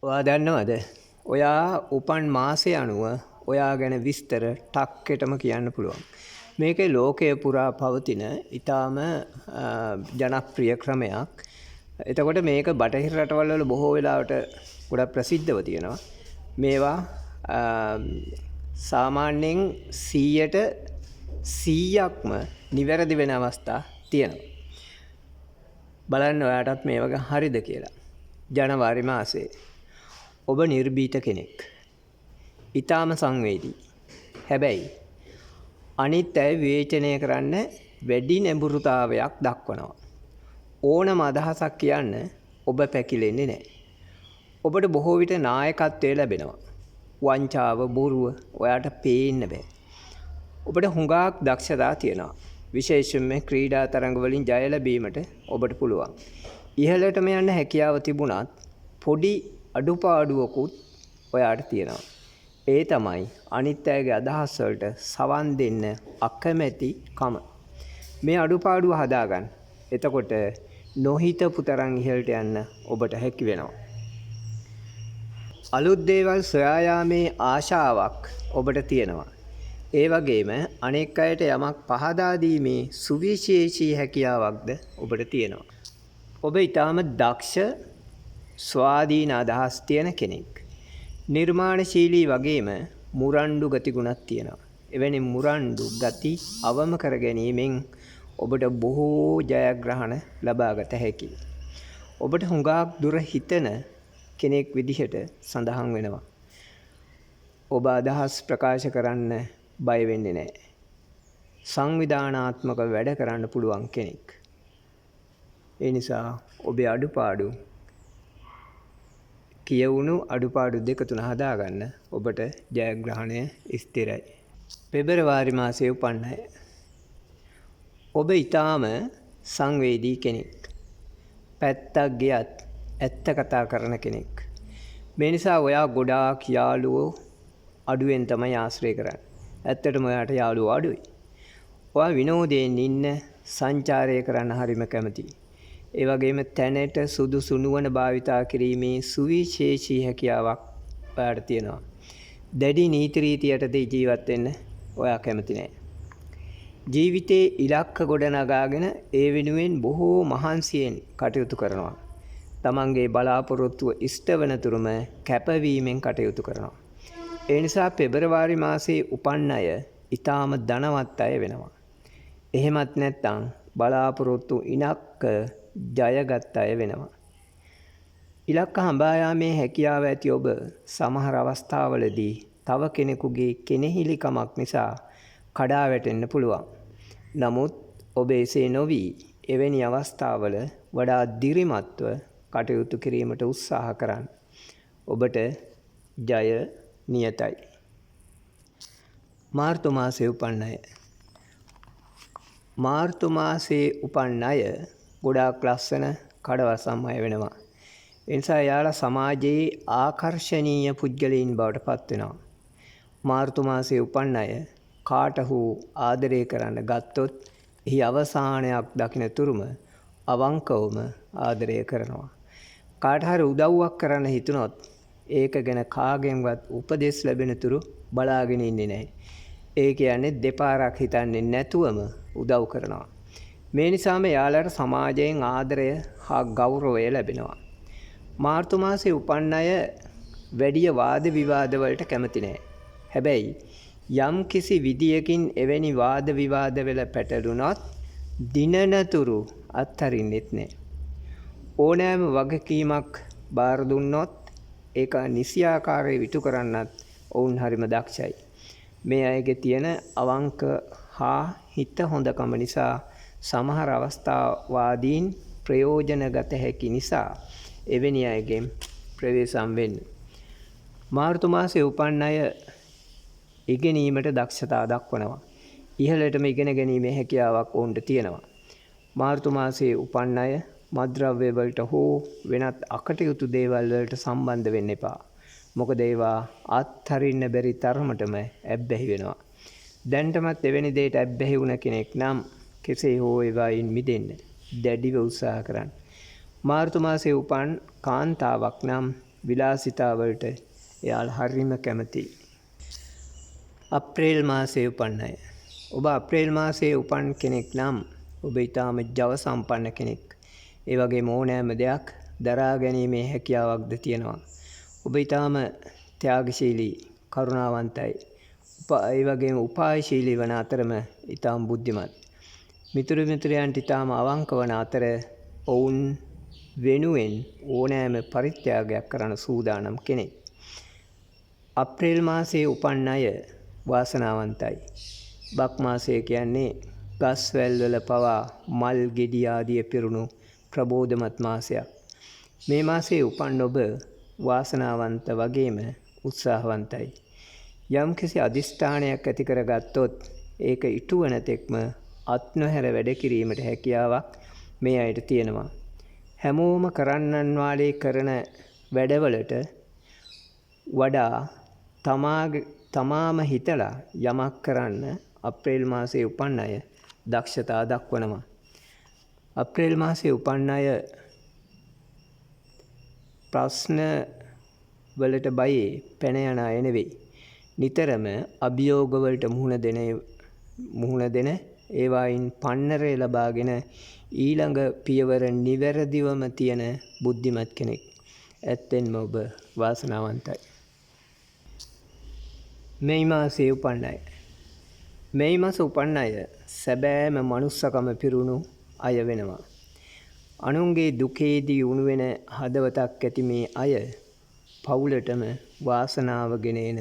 ඔයා දන්නවද? ඔයා උපන් මාසය අනුව ඔයා ගැන විස්තර ටක්කෙටම කියන්න පුළුවන්. මේකේ ලෝකයේ පුරා පවතින ඊටාම ජනප්‍රිය ක්‍රමයක්. එතකොට මේක බටහිර රටවල් වල බොහෝ වෙලාවට ගොඩක් ප්‍රසිද්ධව තියෙනවා. මේවා සාමාන්‍යයෙන් 100ට 100ක්ම නිවැරදි වෙන අවස්ථා තියෙනවා. බලන්න ඔයාටත් මේ වගේ හරිද කියලා. ජනවාරි මාසයේ ඔබ නිර්භීත කෙනෙක්. ඊටාම සංවේදී. හැබැයි අනිත් අය විවේචනය කරන්න වැඩි නැඹුරුතාවයක් දක්වනවා. ඕනම අදහසක් කියන්න ඔබ පැකිලෙන්නේ නැහැ. ඔබට බොහෝ විට නායකත්වය ලැබෙනවා. වංචාව, බොරුව ඔයාට පේන්න බෑ. ඔබට හුඟක් දක්ෂතා තියෙනවා. විශේෂයෙන්ම ක්‍රීඩා තරඟ වලින් ජය ලැබීමට ඔබට පුළුවන්. ඉහළටම යන්න හැකියාව තිබුණත් පොඩි අඩුපාඩුවකුත් ඔයාට තියෙනවා. ඒ තමයි අනිත් අයගේ අදහස් වලට සවන් දෙන්න අකමැති කම. මේ අඩුපාඩුව හදාගන්න. එතකොට නොහිතපු තරම් ඉහළට යන්න ඔබට හැකි වෙනවා. අලුත් දේවල් සොයා යාමේ ආශාවක් ඔබට තියෙනවා. ඒ වගේම අනෙක් අයට යමක් පහදා දීමේ සුවිශේෂී හැකියාවක්ද ඔබට තියෙනවා. ඔබ ඊටාම දක්ෂ ස්වාධීන අදහස් තියෙන කෙනෙක්. නිර්මාණශීලී වගේම මුරණ්ඩු ගතිගුණක් තියෙනවා. එවැනි මුරණ්ඩු ගති අවම කර ගැනීමෙන් ඔබට බොහෝ ජයග්‍රහණ ලබාගත හැකියි. ඔබට හුඟක් දුර හිතන කෙනෙක් විදිහට සඳහන් වෙනවා. ඔබ අදහස් ප්‍රකාශ කරන්න බය වෙන්නේ නැහැ. සංවිධානාත්මක වැඩ කරන්න පුළුවන් කෙනෙක්. ඒ නිසා ඔබේ අඩුපාඩු කියවුණු අඩුපාඩු 2-3 හදාගන්න ඔබට ජයග්‍රහණය ස්ථිරයි. පෙබරවාරි මාසයේ උපන් අය. ඔබ ඊටාම සංවේදී කෙනෙක්. පැත්තක් ගියත් ඇත්ත කතා කරන කෙනෙක්. මේ නිසා ඔයා ගොඩාක් යාළුවෝ අඩුවෙන් තමයි ආශ්‍රය කරන්නේ. ඇත්තටම ඔයාට යාළුවෝ අඩුයි. ඔයා විනෝදයෙන් ඉන්න සංචාරය කරන්න හරිම කැමතියි. ඒ වගේම තැනට සුදුසු නුවණ භාවිතා කිරීමේ සුවිශේෂී හැකියාවක් ඔයාට තියෙනවා. දැඩි නීති රීති යටතේ ජීවත් වෙන්න ඔයා කැමති නැහැ. ජීවිතේ ඉලක්ක ගොඩනගාගෙන ඒ වෙනුවෙන් බොහෝ මහන්සියෙන් කටයුතු කරනවා. තමන්ගේ බලාපොරොත්තුව ඉෂ්ට වන තුරුම කැපවීමෙන් කටයුතු කරනවා. ඒ නිසා පෙබරවාරි මාසයේ උපන් අය ඊටාම ධනවත් අය වෙනවා. එහෙමත් නැත්නම් බලාපොරොත්තු ඉනක්ක ජයගත් අය වෙනවා. ඉලක්ක හඹා යාමේ හැකියාව ඇති ඔබ සමහර අවස්ථාවලදී තව කෙනෙකුගේ කෙනෙහිලිකමක් නිසා කඩා වැටෙන්න පුළුවන්. නමුත් ඔබ එසේ නොවි එවැනි අවස්ථාවල වඩා දිරිමත්ව කටයුතු කිරීමට උත්සාහ කරන්න. ඔබට ජය නියතයි. මාර්තු මාසයේ උපන් අය. මාර්තු මාසයේ උපන් අය ගොඩාක් ලස්සන කඩවසම් අය වෙනවා. ඒ නිසා යාලා සමාජයේ ආකර්ශනීය පුද්ගලයන් බවට පත් වෙනවා. මාර්තු මාසයේ උපන් අය කාට හෝ ආදරය කරන්න ගත්තොත් එහි අවසානයක් දකින තුරුම අවංකවම ආදරය කරනවා. කාට හරි උදව්වක් කරන්න හිතුනොත් ඒක ගැන කාගෙන්වත් උපදෙස් ලැබෙන තුරු බලාගෙන ඉන්නේ නැහැ. ඒ කියන්නේ දෙපාරක් හිතන්නේ නැතුවම උදව් කරනවා. මේ නිසාම යාළට සමාජයෙන් ආදරය හා ගෞරවය ලැබෙනවා. මාර්තු මාසයේ උපන් අය වැඩි වාද විවාද වලට කැමති නැහැ. හැබැයි යම් කිසි විදියකින් එවැනි වාද විවාද වල පැටළුනොත් දිනනතුරු අත්හරින්නෙත් නැහැ. ඕනෑම වගකීමක් බාර දුන්නොත් ඒක නිසියාකාරයෙන් ඉටු කරන්නත් ඔවුන් හරිම දක්ෂයි. මේ අයගේ තියෙන අවංක හා හිත හොඳකම නිසා සමහර අවස්ථාවාදීන් ප්‍රයෝජනගත හැකි නිසා එවැනි අයගෙන් ප්‍රවේශම් වෙන්න. මාර්තු මාසයේ උපන් අය ඉගෙනීමට දක්ෂතා දක්වනවා. ඉහළටම ඉගෙන ගැනීමේ හැකියාවක් ඔවුන්ට තියෙනවා. මාර්තු මාසයේ උපන් අය මත්ද්‍රව්‍ය වලට හෝ වෙනත් අකටයුතු දේවල් වලට සම්බන්ධ වෙන්න එපා. මොකද ඒවා අත්හරින්න බැරි තරමටම ඇබ්බැහි වෙනවා. දැන්ටමත් එවැනි දෙයට ඇබ්බැහි වුණ කෙනෙක් නම් කෙසේ හෝ ඒවායින් මිදෙන්න දැඩිව උත්සාහ කරන්න. මාර්තු මාසයේ උපන් කාන්තාවක් නම් විලාසිතාවලට එයාලා හරිම කැමතියි. අප්‍රේල් මාසයේ උපන් අය. ඔබ අප්‍රේල් මාසයේ උපන් කෙනෙක් නම් ඔබ ඊටාම ජව සම්පන්න කෙනෙක්. ඒ වගේම ඕනෑම දෙයක් දරා ගැනීමේ හැකියාවක්ද තියෙනවා. ඔබ ඊටාම ත්‍යාගශීලී, කරුණාවන්තයි. ඒ වගේම උපායශීලී වන අතරම ඊටාම බුද්ධිමත්. මිතුරු මිතුරියන්ට ඊටාම අවංක වන අතර ඔවුන් වෙනුවෙන් ඕනෑම පරිත්‍යාගයක් කරන සූදානම් කෙනෙක්. අප්‍රේල් මාසයේ උපන් අය වාසනාවන්තයි. බක් මාසය කියන්නේ ගස්වැල් වල පවා මල් ගෙඩි ආදිය පිරුණු ප්‍රබෝධමත් මාසයක්. මේ මාසයේ උපන් ඔබ වාසනාවන්ත වගේම උත්සාහවන්තයි. යම්කිසි අදිෂ්ඨානයක් ඇති කරගත්තොත් ඒක ඉටු වන තෙක්ම අත් නොහැර වැඩ කිරීමට හැකියාවක් මේ අයට තියෙනවා. හැමෝම කරන්නන් වාලේ කරන වැඩවලට වඩා තමාම හිතලා යමක් කරන්න අප්‍රේල් මාසයේ උපන් අය දක්ෂතා දක්වනවා. අප්‍රේල් මාසයේ උපන් අය ප්‍රශ්න වලට බයේ පැන යන අය නෙවෙයි. නිතරම අභියෝග වලට මුහුණ දෙන ඒවායින් පන්නරය ලබාගෙන ඊළඟ පියවර නිවැරදිවම තියෙන බුද්ධිමත් කෙනෙක්. ඇත්තෙන්ම ඔබ වාසනාවන්තයි. මේ මාසයේ උපන් අය. මේ මාස උපන් අය සැබෑම මනුස්සකම පිරුණු අය වෙනවා. අනුන්ගේ දුකේදී උණු වෙන හදවතක් ඇති මේ අය පවුලටම වාසනාව ගෙන එන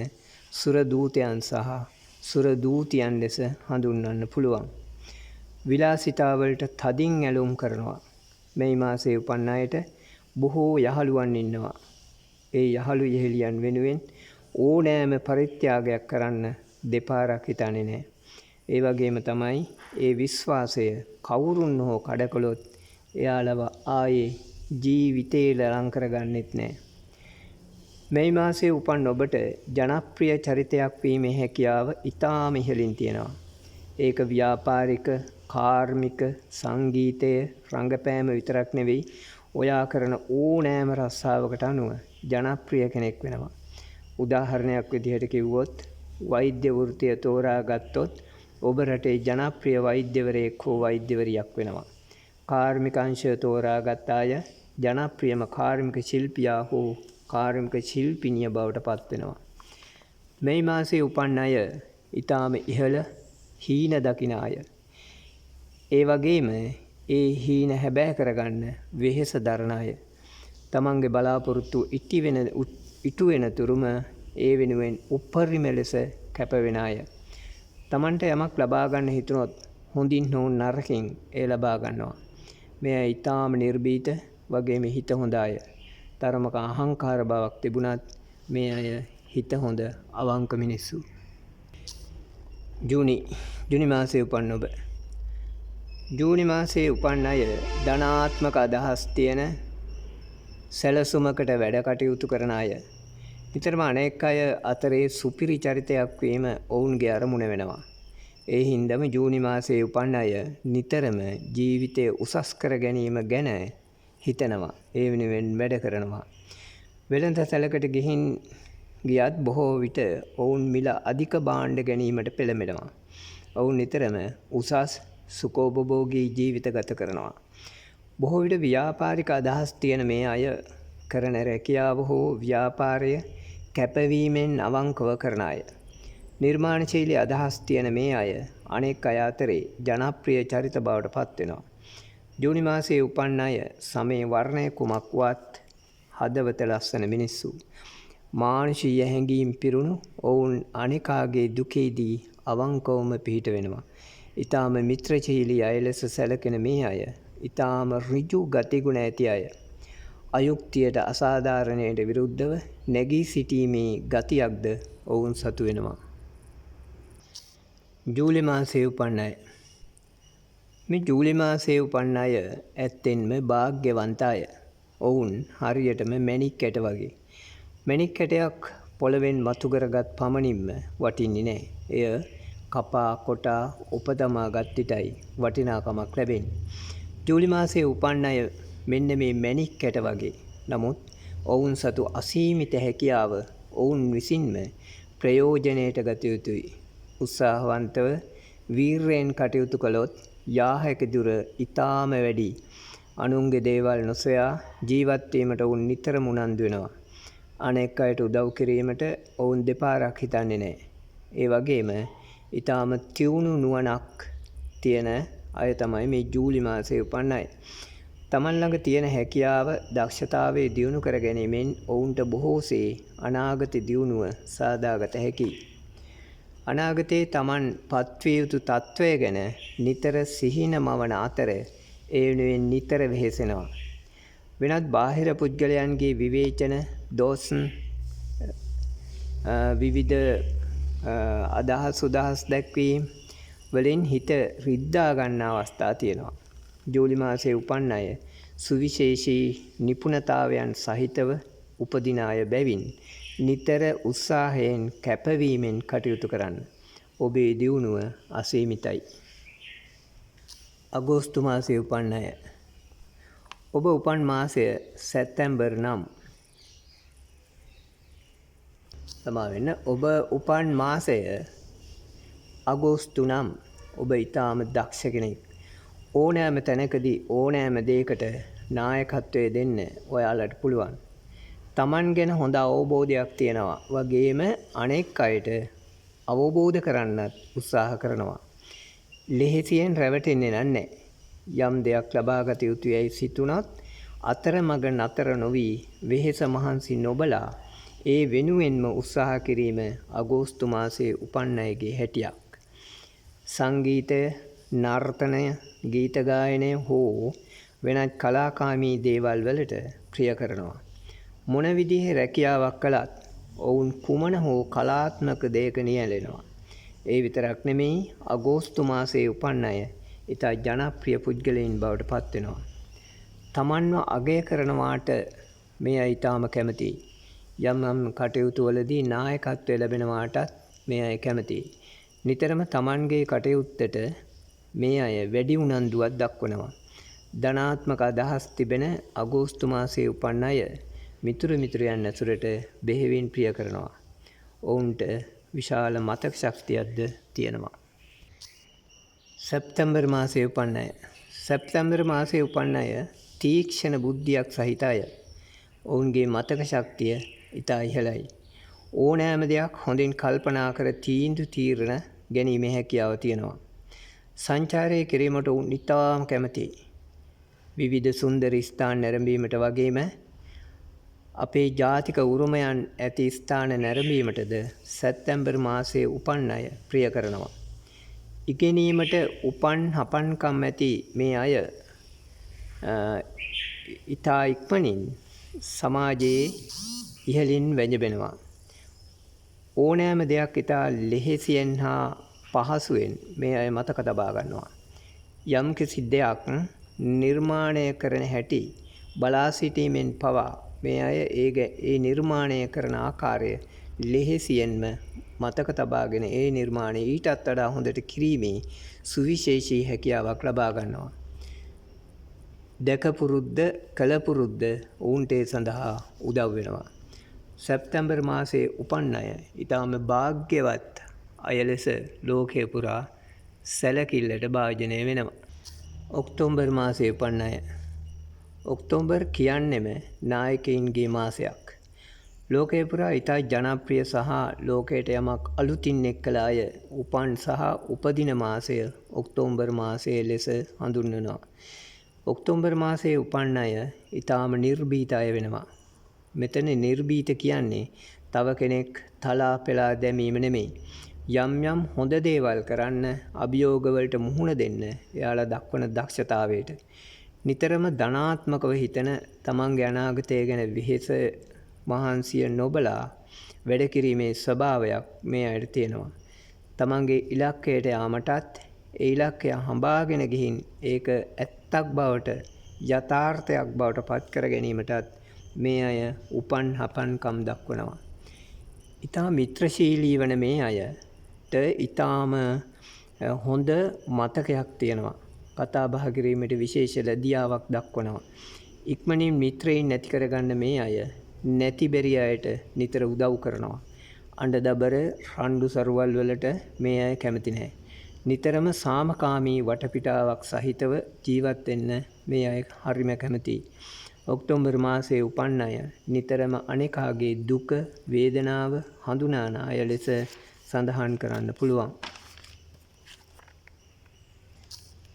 සුරදූතයන් සහ සුරදූතියන් ලෙස හඳුන්වන්න පුළුවන්. විලාසිතාවලට තදින් ඇලුම් කරනවා. මේ මාසයේ උපන් අයට බොහෝ යහළුවන් ඉන්නවා. ඒ යහළු යෙහෙලියන් වෙනුවෙන් ඕනෑම පරිත්‍යාගයක් කරන්න දෙපාරක් හිතන්නේ නැහැ. ඒ වගේම තමයි ඒ විශ්වාසය කවුරුන් හෝ කඩකළොත් එයාලව ආයේ ජීවිතේ ලං කරගන්නෙත් නැහැ. මේ මාසයේ උපන් ඔබට ජනප්‍රිය චරිතයක් වීමේ හැකියාව ඉතාම ඉහළින් තියෙනවා. ඒක ව්‍යාපාරික, කාර්මික, සංගීතය, රංගපෑම විතරක් නෙවෙයි, ඔයා කරන ඕනෑම රස්සාවකට අනුව ජනප්‍රිය කෙනෙක් වෙනවා. උදාහරණයක් විදිහට කිව්වොත් වෛද්‍ය වෘත්තිය තෝරා ගත්තොත් ඔබ රටේ ජනප්‍රිය වෛද්‍යවරයෙක් හෝ වෛද්‍යවරියක් වෙනවා. කාර්මික අංශය තෝරාගත් අය ජනප්‍රියම කාර්මික ශිල්පියා හෝ කාර්මික ශිල්පිනිය බවට පත් වෙනවා. මේ මාසයේ උපන් අය ඊටාම ඉහළ හීන දකින අය. ඒ වගේම ඒ හීන හැබෑ කරගන්න වෙහෙස දරන අය. තමන්ගේ බලාපොරොත්තු ඉටු වෙන තුරුම ඒ වෙනුවෙන් උපරිම ලෙස කැප වෙන අය. තමන්ට යමක් ලබා ගන්න හිතුනොත් හොඳින් හෝ නරකින් ඒ ලබා ගන්නවා. මේ අය ඊටාම නිර්භීත වගේම හිත හොඳ අය. තරමක අහංකාර බවක් තිබුණත් මේ අය හිත හොඳ අවංක මිනිස්සු. ජූනි මාසයේ උපන් ඔබ. ජූනි මාසයේ උපන් අය ධනාත්මක අදහස් තියෙන සැලසුමකට වැඩ කටයුතු කරන අය. නිතරම අනෙක් අය අතරේ සුපිරි චරිතයක් වීම ඔවුන්ගේ අරමුණ වෙනවා. ඒ හින්දාම ජූනි මාසයේ උපන් අය නිතරම ජීවිතය උසස් කර ගැනීම ගැන හිතනවා. ඒ වෙනුවෙන් වැඩ කරනවා. වෙළඳ සැලකට ගියත් බොහෝ විට ඔවුන් මිල අධික භාණ්ඩ ගැනීමට පෙළඹෙනවා. ඔවුන් නිතරම උසස් සුඛෝපභෝගී ජීවිත ගත කරනවා. බොහෝ විට ව්‍යාපාරික අදහස් තියෙන මේ අය කරන රැකියාව හෝ ව්‍යාපාරය කැපවීමෙන් අවංකව කරන අය. නිර්මාණශීලී අදහස් තියෙන මේ අය අනෙක් අය අතරේ ජනප්‍රිය චරිත බවට පත් වෙනවා. ජූනි මාසයේ උපන් අය සමේ වර්ණය කුමක්වත් හදවත ලස්සන මිනිස්සු. මානුෂීය හැඟීම් පිරුණු ඔවුන් අනෙකාගේ දුකේදී අවංකවම පිහිට වෙනවා. ඊටාම මිත්‍රශීලී අය ලෙස සැලකෙන මේ අය ඊටාම ඍජු ගතිගුණ ඇති අය. අයුක්තියට අසාධාරණයට විරුද්ධව නැගී සිටීමේ ගතියක්ද ඔවුන් සතු වෙනවා. ජූලි මාසයේ උපන් අය. මේ ජූලි මාසයේ උපන් අය ඇත්තෙන්ම වාග්යවන්ත අය. ඔවුන් හරියටම මැණික් කැට වගේ. මැණික් කැටයක් පොළවෙන් මතු කරගත් පමණින්ම වටින්නේ නැහැ. එය කපා කොටා උපදමා ගත් විටයි වටිනාකමක් ලැබෙන්නේ. ජූලි මාසයේ උපන් අය මෙන්න මේ මැණික් කැට වගේ. නමුත් ඔවුන් සතු අසීමිත හැකියාව ඔවුන් විසින්ම ප්‍රයෝජනයට ගත යුතුයි. උත්සාහවන්තව වීරයෙන් කටයුතු කළොත් යා හැකි දුර ඊටාම වැඩි. අනුන්ගේ දේවල් නොසොයා ජීවත් වීමට ඔවුන් නිතරම උනන්දු වෙනවා. අනෙක් අයට උදව් කිරීමට ඔවුන් දෙපාරක් හිතන්නේ නැහැ. ඒ වගේම ඊටාම තියුණු නුවණක් තියෙන අය තමයි මේ ජූලි මාසයේ උපන් අය. තමන් ළඟ තියෙන හැකියාව දක්ෂතාවයේ දියුණු කර ගැනීමෙන් ඔවුන්ට බොහෝසේ අනාගත දියුණුව සාදාගත හැකියි. අනාගතයේ තමන් පත්විය යුතු තත්වය ගැන නිතර සිහින මවන අතර ඒ වෙනුවෙන් නිතර වෙහෙසෙනවා. වෙනත් බාහිර පුද්ගලයන්ගේ විවේචන, දෝෂ, විවිධ අදහස් දැක්වීම් වලින් හිත රිද්දා ගන්න අවස්ථා තියෙනවා. ජූලි මාසයේ උපන් අය සුවිශේෂී නිපුණතාවයන් සහිතව උපදින අය බැවින් නිතර උත්සාහයෙන් කැපවීමෙන් කටයුතු කරන්න. ඔබේ දියුණුව අසීමිතයි. අගෝස්තු මාසයේ උපන් අය. ඔබ උපන් මාසය සැප්තැම්බර් 9. සමාවෙන්න. ඔබ උපන් මාසය අගෝස්තු 9. ඔබ ඊටාම දක්ෂ කෙනෙක්. ඕනෑම තැනකදී ඕනෑම දෙයකට නායකත්වය දෙන්න ඔයාලට පුළුවන්. Taman ගැන හොඳ අවබෝධයක් තියෙනවා. වගේම අනෙක් අයට අවබෝධ කරන්නත් උත්සාහ කරනවා. ලෙහෙසියෙන් රැවටෙන්නේ නැහැ. යම් දෙයක් ලබාගත යුතුයයි සිතුනත් අතරමඟ නතර නොවි වෙහෙස මහන්සි නොබලා ඒ වෙනුවෙන්ම උත්සාහ කිරීම අගෝස්තු මාසයේ උපන් අයගේ හැටියක්. සංගීතය, නර්තනය, ගීත ගායනය හෝ වෙනත් කලාකාමී දේවල් වලට ප්‍රිය කරනවා. මොන විදිහේ රැකියාවක් කළත් ඔවුන් කුමන හෝ කලාත්මක දෙයක නියැලෙනවා. ඒ විතරක් නෙමෙයි අගෝස්තු මාසයේ උපන් අය ඉතා ජනප්‍රිය පුද්ගලයන් බවට පත් වෙනවා. තමන්ව අගය කරනවාට මේ අය ඊටාම කැමතියි. යම් කටයුතු වලදී නායකත්වය ලැබෙනවාටත් මේ අය කැමතියි. නිතරම තමන්ගේ කටයුත්තට මේ අය වැඩි උනන්දුවක් දක්වනවා. ධනාත්මක අදහස් තිබෙන අගෝස්තු මාසයේ උපන් අය මිතුරයන් ඇසුරට බෙහෙවින් ප්‍රිය කරනවා. ඔවුන්ට විශාල මතක ශක්තියක්ද තියෙනවා. සැප්තැම්බර් මාසයේ උපන් අය. සැප්තැම්බර් මාසයේ උපන් අය තීක්ෂණ බුද්ධියක් සහිත අය. ඔවුන්ගේ මතක ශක්තිය ඉතා ඉහළයි. ඕනෑම දෙයක් හොඳින් කල්පනා කර තීරණ ගැනීමේ හැකියාව තියෙනවා. සංචාරය කිරීමට ඔවුන් ඉතාම කැමතියි. විවිධ සුන්දර ස්ථාන නැරඹීමට වගේම අපේ ජාතික උරුමයන් ඇති ස්ථාන නැරඹීමටද සැප්තැම්බර් මාසයේ උපන් අය ප්‍රිය කරනවා. ඉගෙනීමට උපන් හපන්කම් ඇති මේ අය ඉතා ඉක්මනින් සමාජයේ ඉහළින් වැජබෙනවා. ඕනෑම දෙයක් ඉතා ලෙහෙසියෙන් හා පහසුවෙන් මේ අය මතක තබා ගන්නවා. යම් කිසි දෙයක් නිර්මාණය කරන හැටි බලා සිටීමෙන් පවා මේ අය ඒ නිර්මාණය කරන ආකාරය ලෙහෙසියෙන්ම මතක තබාගෙන ඒ නිර්මාණය ඊටත් වඩා හොඳට කිරීමේ සුවිශේෂී හැකියාවක් ලබා ගන්නවා. දැකපුරුද්ද කලපුරුද්ද ඔවුන්ට ඒ සඳහා උදව් වෙනවා. සැප්තැම්බර් මාසයේ උපන් අය ඊටාම වාග්යවත් අය ලෙස ලෝකයේ පුරා සැලකිල්ලට භාජනය වෙනවා. ඔක්තෝබර් මාසයේ උපන් අය. ඔක්තෝබර් කියන්නෙම නායකයින්ගේ මාසයක්. ලෝකයේ පුරා ඉතා ජනප්‍රිය සහ ලෝකයට යමක් අලුතින් එක්කලා අය උපන් සහ උපදින මාසය ඔක්තෝබර් මාසය ලෙස හඳුන්වනවා. ඔක්තෝබර් මාසයේ උපන් අය ඉතාම නිර්භීත අය වෙනවා. මෙතන නිර්භීත කියන්නේ තව කෙනෙක් තලා පෙලා දැමීම නෙමෙයි. යම් හොඳ දේවල් කරන්න, අභියෝගවලට මුහුණ දෙන්න එයාලා දක්වන දක්ෂතාවයට. නිතරම ධනාත්මකව හිතන තමන්ගේ අනාගතය ගැන වෙහෙස මහන්සිය නොබලා වැඩ කිරීමේ ස්වභාවයක් මේ අයට තියෙනවා. තමන්ගේ ඉලක්කයට යාමටත් ඒ ඉලක්කය හඹාගෙන ගිහින් ඒක ඇත්තක් බවට යථාර්ථයක් බවට පත් කර ගැනීමටත් මේ අය උපන් හපන්කම් දක්වනවා. ඊටා මිත්‍රශීලී වන මේ අයට ඊටාම හොඳ මතකයක් තියෙනවා. කතා බහ කිරීමට විශේෂ ලැබියාවක් දක්වනවා. ඉක්මනින් මිත්‍රයින් නැති කරගන්න මේ අය නැති බැරි අයට නිතර උදව් කරනවා. අඬ දබර රණ්ඩු සරුවල් වලට මේ අය කැමති නැහැ. නිතරම සාමකාමී වටපිටාවක් සහිතව ජීවත් වෙන්න මේ අය හරිම කැමතියි. ඔක්තෝබර් මාසයේ උපන් අය නිතරම අනෙකාගේ දුක වේදනාව හඳුනාන අය ලෙස සඳහන් කරන්න පුළුවන්.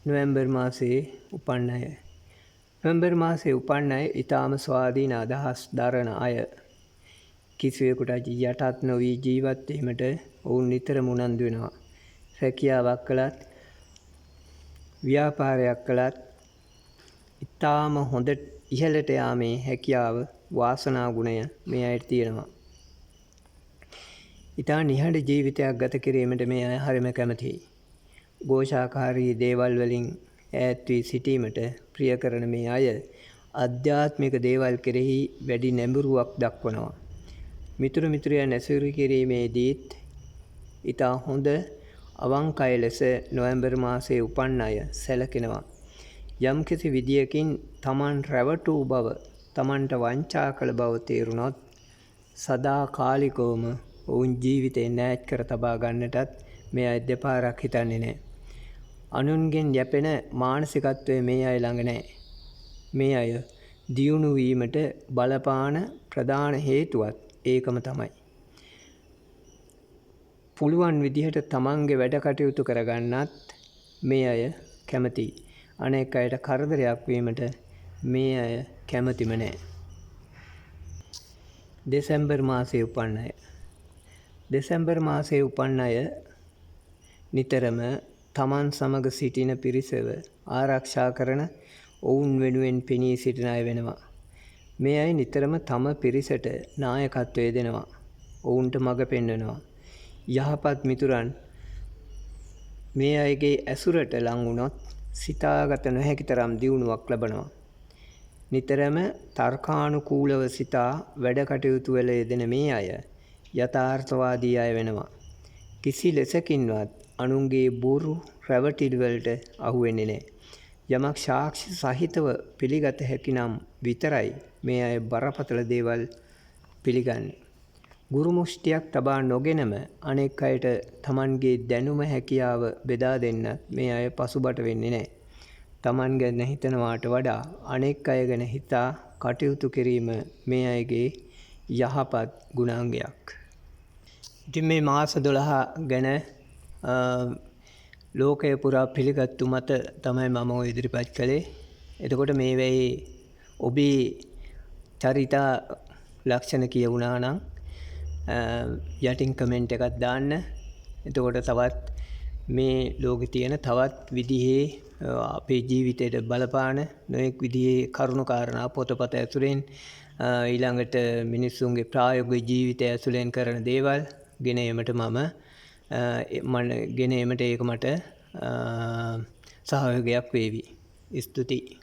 නොවැම්බර් මාසයේ උපන් අය. නොවැම්බර් මාසයේ උපන් අය ඊටාම ස්වාධීන අදහස් දරන අය. කිසිවෙකුට යටත් නොවී ජීවත් වීමට ඔවුන් නිතරම උනන්දු වෙනවා. රැකියාවක් කළත් ව්‍යාපාරයක් කළත් ඊටාම හොඳ ඉහළට යාමේ හැකියාව වාසනා ගුණය මේ අයට තියෙනවා. ඊටා නිහඬ ජීවිතයක් ගත කිරීමට මේ අය හරිම කැමතියි. ഘോഷාකාරී දේවල් වලින් ඈත් වී සිටීමට ප්‍රිය කරන මේ අය ආධ්‍යාත්මික දේවල් කෙරෙහි වැඩි නැඹුරුවක් දක්වනවා. මිතුරු මිතුරියන් ඇසුරු කිරීමේදීත් ඊටා හොඳ අවංක අය ලෙස නොවැම්බර් මාසයේ උපන් අය සැලකෙනවා. යම්කිසි විදියකින් තමන් රැවටූ බව, තමන්ට වංචා කළ බව තේරුණොත් සදාකාලිකවම ඔවුන් ජීවිතේ නෑත් කර තබා ගන්නටත් මේ අය දෙපාරක් හිතන්නේ නැහැ. අනුන්ගෙන් යැපෙන මානසිකත්වය මේ අය ළඟ නැහැ. මේ අය දියුණු වීමට බලපාන ප්‍රධාන හේතුවත් ඒකම තමයි. පුළුවන් විදිහට තමන්ගේ වැඩ කටයුතු කරගන්නත් මේ අය කැමතියි. අනෙක් අයට කරදරයක් වීමට මේ අය කැමතිම නැහැ. දෙසැම්බර් මාසයේ උපන් අය. දෙසැම්බර් මාසයේ උපන් අය නිතරම තමන් සමග සිටින පිරිසව ආරක්ෂා කරන ඔවුන් වෙනුවෙන් පෙනී සිටින අය වෙනවා. මේ අය නිතරම තම පිරිසට නායකත්වය දෙනවා. ඔවුන්ට මඟ පෙන්වනවා. යහපත් මිතුරන් මේ අයගේ ඇසුරට ලං වුණොත් සිතාගත නොහැකි තරම් දියුණුවක් ලබනවා. නිතරම තර්කානුකූලව සිතා වැඩ කටයුතු වල යෙදෙන මේ අය යථාර්ථවාදී අය වෙනවා. කිසි ලෙසකින්වත් අනුන්ගේ බොරු රැවටිලි වලට අහු වෙන්නේ නැහැ. යමක් සාක්ෂි සහිතව පිළිගත හැකි නම් විතරයි මේ අය බරපතල දේවල් පිළිගන්නේ. ගුරු මුෂ්ටියක් තබා නොගෙනම අනෙක් අයට තමන්ගේ දැනුම හැකියාව බෙදා දෙන්න මේ අය පසුබට වෙන්නේ නැහැ. තමන් ගැන හිතනවාට වඩා අනෙක් අය ගැන හිතා කටයුතු කිරීම මේ අයගේ යහපත් ගුණාංගයක්. ඉතින් මේ මාස 12 ගැන ලෝකය පුරා පිළිගත්තු මත තමයි මම ඔය ඉදිරිපත් කළේ. එතකොට මේ වෙයි ඔබේ චරිත ලක්ෂණ කියවුණා නම් යටින් කමෙන්ට් එකක් දාන්න. එතකොට තවත් මේ ලෝකේ තියෙන තවත් විදිහේ අපේ ජීවිතයට බලපාන නොයෙක් විදිහේ කරුණු කාරණා පොතපත ඇතුලෙන් ඊළඟට මිනිස්සුන්ගේ ප්‍රායෝගික ජීවිතය ඇතුලෙන් කරන දේවල් ගෙන ඒමට ගෙන ඒමට ඒක මට සහයෝගයක් වේවි. ස්තුතියි.